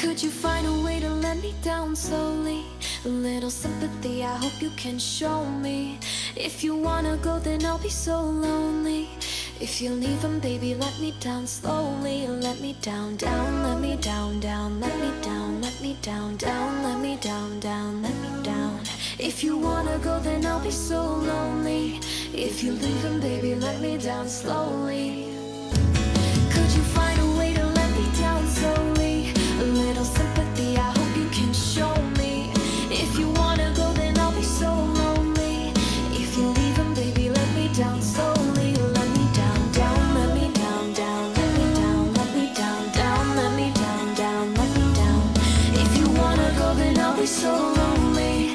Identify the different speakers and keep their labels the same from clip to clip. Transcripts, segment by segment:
Speaker 1: Could you find a way to let me down slowly? A little sympathy, I hope you can show me. If you wanna go, then I'll be so lonely. If you're leaving, baby, let me down slowly. Let me down, down, let me down, down, let me down, let me down, down, let me down, down, let me down. If you wanna go, then I'll be so lonely. If you're leaving, baby, let me down slowly. Could you find a way to let me down slowly? A little sympathy, I hope you can show me. If you wanna go, then I'll be so lonely. If you're leaving, baby, let me down slowly. Let me down, down, let me down, down, let me down, let me down, down, let me down, down, let me down. If you wanna go, then I'll be so lonely.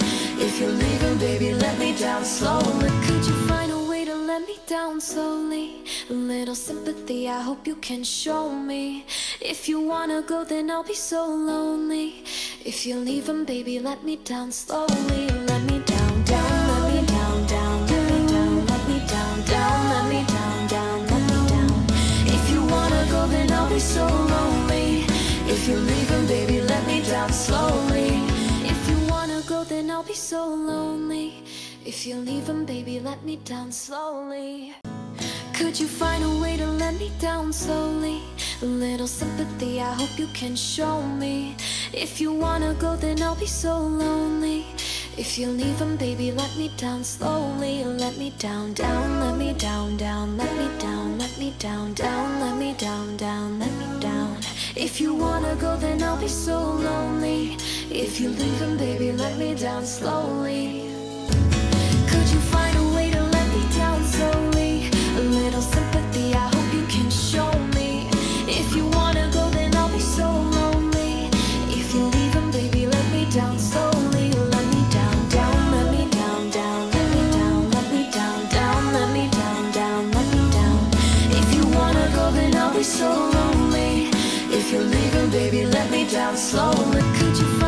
Speaker 1: If you're leaving, baby, let me down slowly. Could you find a way to let me down slowly? A little sympathy, I hope you can show me. If you wanna go, then I'll be so lonely. If you're leaving, baby, let me down slowly. Let me down, down, let me down, down, let me down, let me down, down, let me down, down, let me down. If you wanna go, then I'll be so lonely. If you're leaving, baby, let me down slowly. If you wanna go, then I'll be so lonely. If you're leaving, baby, let me down slowly. Could you find a way to let me down slowly? A little sympathy, I hope you can show me. If you wanna go, then I'll be so lonely. If you're leaving, baby, let me down slowly. Let me down, down, let me down, down, let me down, let me down, down, let me down, down, let me down. If you wanna go, then I'll be so lonely. If you're leaving, baby, let me down slowly. Could you find a way to let me down slowly? A little sympathy, I hope you can show me. If you wanna go, then I'll be so lonely. If you're leaving, baby, let me down slowly. Let me down, down, let me down, down, let me down, let me down, down, let me down, down, let me down. If you wanna go, then I'll be so lonely. If you're leaving, baby, let me down slowly. Could you find